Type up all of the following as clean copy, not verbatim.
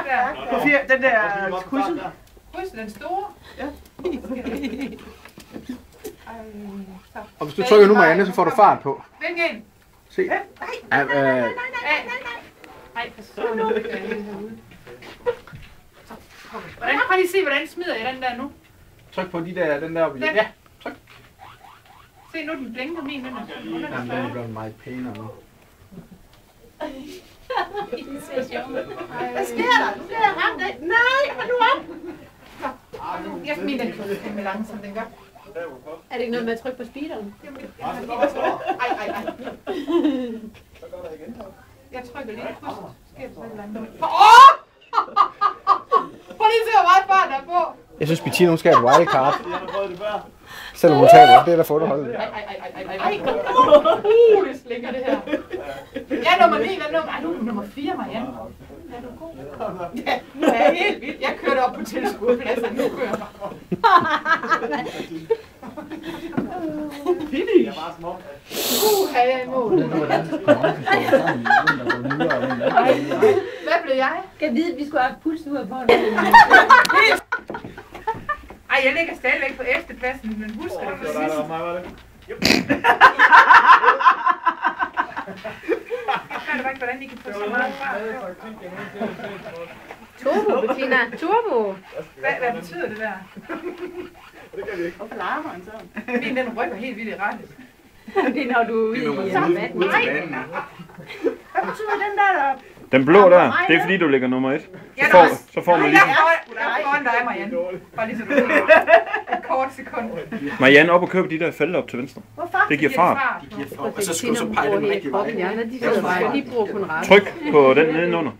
der. På 4, den der krydset. Krydset, den store. Ja. Og hvis du trykker nu, Marianne, så får du fart på. Hvilken en? Se. Nej, for sådan noget. Hvordan kan I se, hvordan smider jeg den der nu? Tryk på den der oppe. Ja, tryk. Se nu, den blinker min. Den er blevet meget pænere nu. Hvad sker der? Nu bliver jeg ramt af. Nej, hold nu op! Jeg smider den med langsomt, den gør. Er det ikke noget med at trykke på speederen? Ej. Jeg trykker lige på krydset. Sker der et eller andet? Prøv lige at se, hvor meget fart der er på. Jeg synes, Bettina hun skal have et wildcard. Selvom hun taber, det er der for det holdet. Ej. Det slinger det her. Jeg er nummer 9, hvad nummer? Ej, du er nummer 4, Marianne. Er du god? Ja, nu er jeg helt vildt. Jeg kørte op på tilskuerpladsen, nu kører jeg. Finish! Jeg er i mål. Hvad blev jeg? Kan vide, at vi skulle have pulsur på den. Ej, jeg ligger stadigvæk på efterpladsen, men husker det for sidst. Jeg fatter ikke, hvordan I kan få så meget fart. Turbo, Bettina. Turbo. Hvad betyder det der? Det kan vi ikke. Hvorfor larmer han sådan? Min, den rykker helt vildt i rettet. Det er når du er ude i vand. Hvad betyder den der deroppe? Den blå der, det er fordi du ligger nummer 1. Så får man lige... Jeg er foran dig, Marianne. Bare lige så du ved. Et kort sekund. Marianne, op og køb de der felter op til venstre. Hvorfor? Det giver fart. Og så skal du så pege den rigtige vej. De bruger kun ret. Tryk på den nedenunder.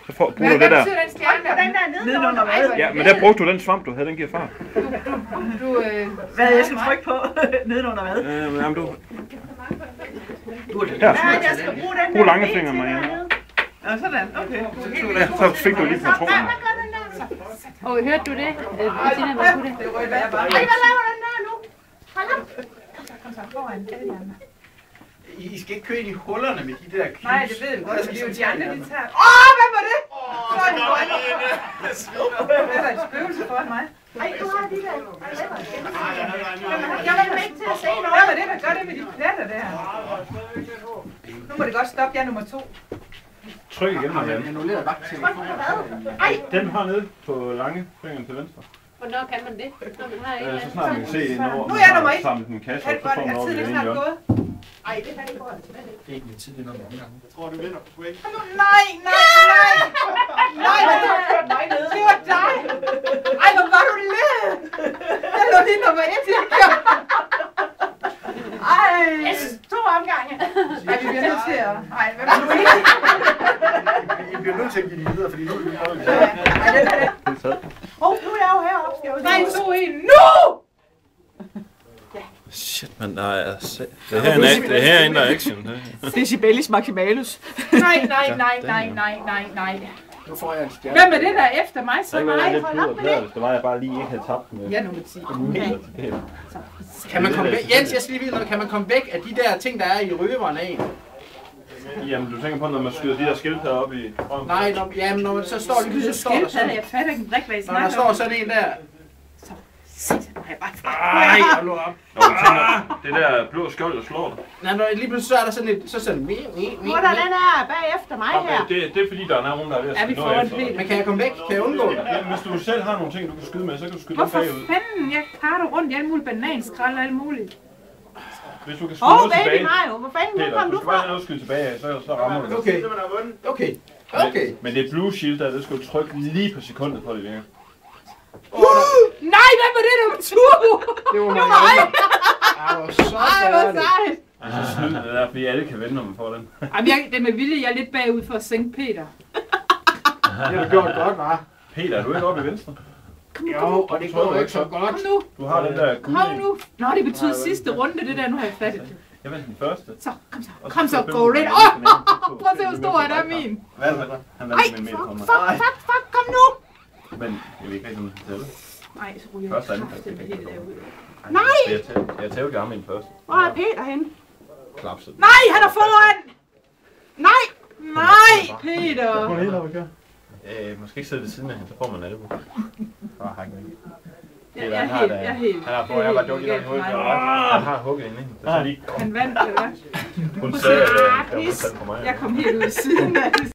Så bruger du det der. Hvad betyder den stjerne der? Den der Nedenunder hvad? Ja, men der brugte du den svamp, du havde, den giver fart. Hvad jeg skal trykke på? Nedenunder hvad? Jamen du... Ja, Her. jeg skal bruge den Brug langefinger, Marianne. Ja, sådan. Okay. Så fik du lige patronen. Og hørte du det? Bettina, hvad kunne det? Det rykker jeg bare. Ej, hvad laver den der nu? Hold op. Kom så foran. I skal ikke køre ind i hullerne med de der cubes. Nej, det ved jeg godt. Det er jo de andre, de tager. Hvad var det? Så er det godt. Hvad er der et spøgelse foran mig? Ej, du har de der. Jeg var ikke til at se noget. Hvad var det, der gør det med de pletter der? Nu må det godt stoppe. Jeg er nummer 2. Tryk igen, Marianne. Annuleret vagttelefonen. Den hernede på lange fingeren til venstre. Hvornår kan man det? Når man har en Så snart man kan se ind over, Nu er jeg nummer 1. sammen den kasse, så får man over det ene hjørne. Ej, det er ikke godt. Det er ikke min tid, det er noget omgang. Jeg tror, du vinder. Du ikke. Nej. Det var dig. Ej, hvor var du led. Jeg lå lige nummer 1 til at køre. Ej. 2 omgange. Ej, vi bliver nødt til at... Ej, hvad var du lige? I bliver nødt til at give det videre, fordi nu er det prøvet. Nu er jeg jo heroppe. 3, 2, 1, nu! Shit, men der er... Det her er en, der er action. Decibellis maximalus. Nej. Nu får jeg en stjerne. Hvem er det, der er efter mig? Så mig. Hold op med det. Hvis det var, jeg bare lige ikke havde tabt med. Jeg er nummer 10. Kan man komme væk? Jens, jeg skal lige vide noget. Kan man komme væk af de der ting, der er i røverne af? Jamen, du tænker på, når man skyder de der skilt heroppe i... Nej, når man så står lige så står der sådan. Jeg fatter ikke en brik, hvad I Når der snakker om. står sådan en der. Ej, hold nu op. Nå, du tænker, det der blå skjold, der slår dig. Nej, når lige pludselig så er der sådan et... Så sådan... Hvor der den er bagefter mig her? Det er fordi, der er nogen, der er ved at skyde noget efter. Men kan jeg komme væk? Kan jeg undgå det? Ja, hvis du selv har nogle ting, du kan skyde med, så kan du skyde dem Hvorfor bagud. fanden? Jeg karter rundt i alle mulige bananskrald og alt muligt. Hvis du kan skyde noget baby tilbage... Mario, hvor fanden Peter, kom du du skal bare fra? have noget at skyde tilbage af, så rammer du det. Okay. Men det er blue shield der, det skal du trykke lige på sekundet på, det virker. Nej, hvad var det, der var turbo? Det var mig. Ej, hvor sejt. Altså snyd det der, fordi alle kan vinde, når man får den. Jamen, det er med vilje, jeg er lidt bagud for at sænke Peter. Det har du gjort godt, hva'? Peter, er du ikke oppe i venstre? Jo, og det går ikke så godt. Kom nu. Du har den der guld. Kom nu. Nå, det betyder sidste runde, det der. Nu har jeg fattet det. Jeg vandt den første. Så, kom så, go red. Prøv at se, hvor stor er min. Hvad er det? Han vandt med en meter fra mig. Fuck, kom nu. Men jeg ved ikke rigtig, om du kan tælle. Nej, så ryger Første jeg anden. kraftigt helt derude. Nej! Jeg tævde ham i den første. Hvor er Peter henne? Klapset. Nej, han er foran! Nej, Peter! Hvor er det helt oppe, Måske ikke sidde ved siden af hende, så får man albu. Åh, han Jeg er helt... Han har hugget hende, ikke? Så lige... Han vandt, eller hvad? Hun sagde, at det var på mig. Jeg kom helt ud i siden af det.